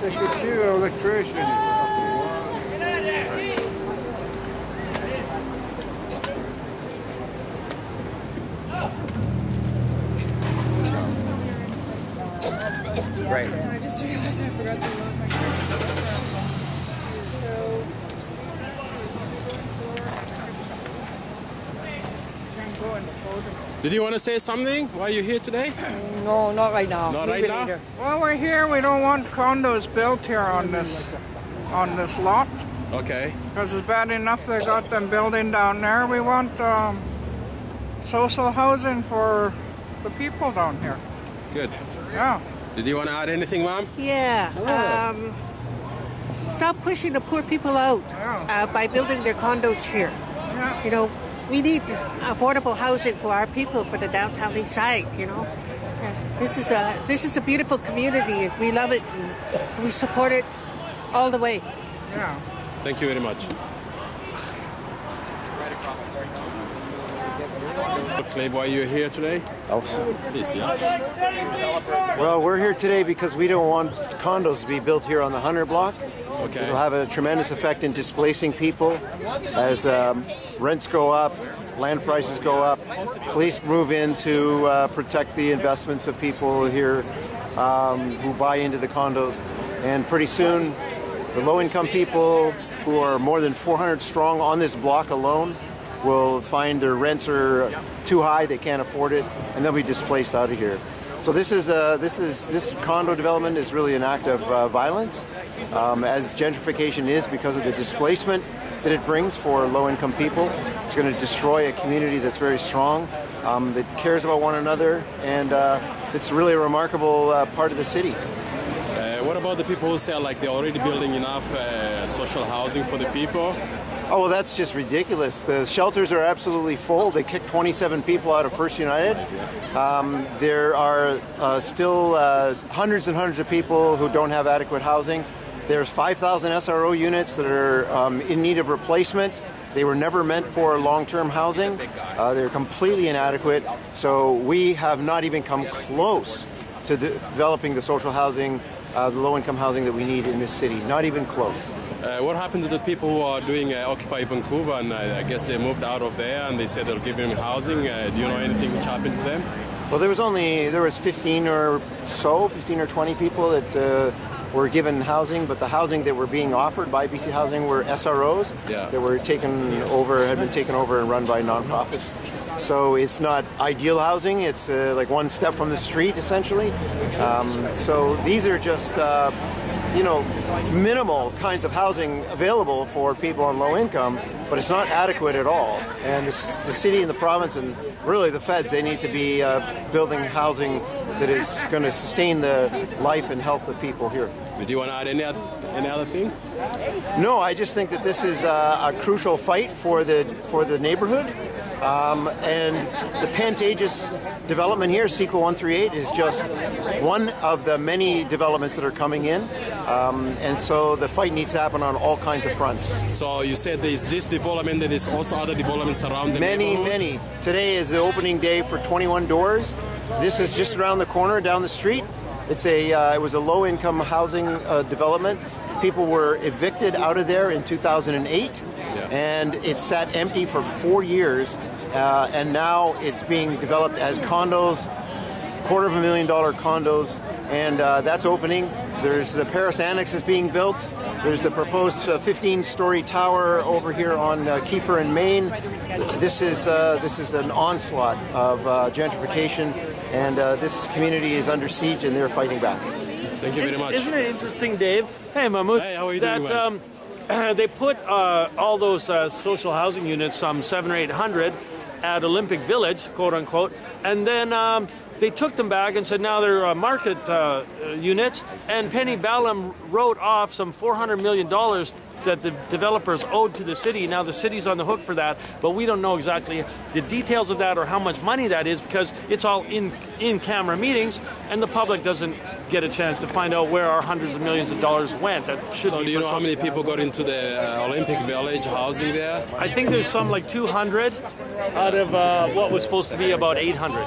They could do electrician. Right. I just realized I forgot to lock my car. So I'm going to photo. Did you want to say something? Why are you here today? No, not right now. Not Maybe right now? later. Well, we're here. We don't want condos built here on this lot Okay. because it's bad enough they got them building down there. We want social housing for the people down here. Good. Yeah. Did you want to add anything, Mom? Yeah. Stop pushing the poor people out by building their condos here. Yeah. You know, we need affordable housing for our people for the downtown Eastside. You know, this is a beautiful community, and we love it, and we support it all the way. Yeah. Thank you very much. Clay, why are you here today? Please, yeah. Well, we're here today because we don't want condos to be built here on the 100 block. Okay. It'll have a tremendous effect in displacing people as rents go up, land prices go up. Police move in to protect the investments of people here who buy into the condos. And pretty soon, the low-income people who are more than 400 strong on this block alone will find their rents are too high, they can't afford it, and they'll be displaced out of here. So this condo development is really an act of violence, as gentrification is because of the displacement that it brings for low-income people. It's going to destroy a community that's very strong, that cares about one another, and it's really a remarkable part of the city. What about the people who say like they're already building enough social housing for the people? Oh, well, that's just ridiculous. The shelters are absolutely full. They kicked 27 people out of First United. There are still hundreds and hundreds of people who don't have adequate housing. There's 5,000 SRO units that are in need of replacement. They were never meant for long-term housing. They're completely inadequate. So we have not even come close to developing the social housing, the low-income housing that we need in this city. Not even close. What happened to the people who are doing Occupy Vancouver, and I guess they moved out of there and they said they'll give them housing? Do you know anything which happened to them? Well, there was 15 or 20 people that were given housing, but the housing that were being offered by BC Housing were SROs that were had been taken over and run by nonprofits. So it's not ideal housing. It's like one step from the street, essentially. So these are just minimal kinds of housing available for people on low income, but it's not adequate at all. And the city and the province and really the feds, they need to be building housing that is going to sustain the life and health of people here. Do you want to add any other thing? No, I just think that this is a crucial fight for the neighborhood. And the Pantages development here, CEQA 138, is just one of the many developments that are coming in. And so the fight needs to happen on all kinds of fronts. So you said there's this development, there is also other developments around the neighborhood? Many. Today is the opening day for 21 Doors. This is just around the corner, down the street. It was a low-income housing development. People were evicted out of there in 2008, and it sat empty for 4 years. And now it's being developed as condos, $250,000 condos, and that's opening. There's the Paris Annex is being built. There's the proposed 15-story tower over here on Kiefer and Main. This is an onslaught of gentrification, and this community is under siege, and they're fighting back. Thank you very much. Isn't it interesting, Dave? Hey, Mahmoud. Hey, how are you doing, they put all those social housing units, some 700 or 800, at Olympic Village, quote unquote, and then they took them back and said now they're market units. And Penny Ballum wrote off some $400 million that the developers owed to the city. Now the city's on the hook for that, but we don't know exactly the details of that or how much money that is because it's all in-camera meetings, and the public doesn't get a chance to find out where our hundreds of millions of dollars went. So do you know how many people got into the Olympic Village housing there? I think there's some like 200 out of what was supposed to be about 800.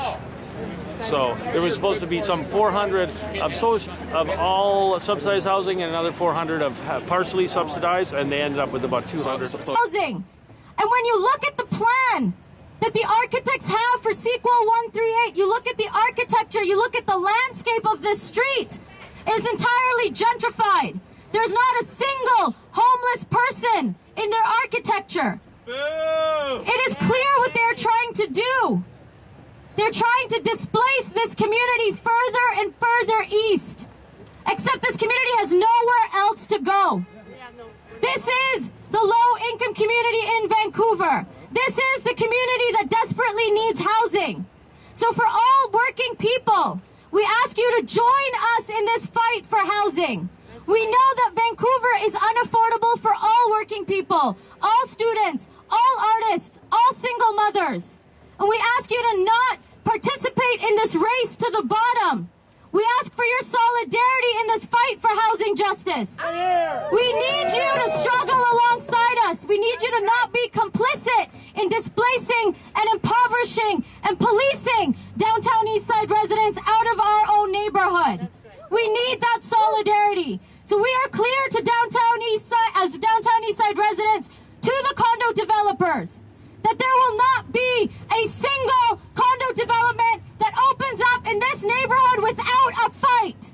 So there was supposed to be some 400 of all subsidized housing and another 400 of partially subsidized, and they ended up with about 200. Housing. And when you look at the plan that the architects have for Sequel 138, you look at the architecture, you look at the landscape of this street, it is entirely gentrified. There's not a single homeless person in their architecture. It is clear what they're trying to do. They're trying to displace this community further and further east. Except this community has nowhere else to go. This is the low-income community in Vancouver. This is the community that desperately needs housing. So for all working people, we ask you to join us in this fight for housing. We know that Vancouver is unaffordable for all working people, all students, all artists, all single mothers. And we ask you to not participate in this race to the bottom. We ask for your solidarity in this fight for housing justice. We need you to struggle alongside us. We need you to not be complicit in displacing and impoverishing and policing downtown Eastside residents out of our own neighborhood. We need that solidarity. So we are clear to downtown Eastside residents, to the condo developers, that there will not be a single condo development that opens up in this neighborhood without a fight.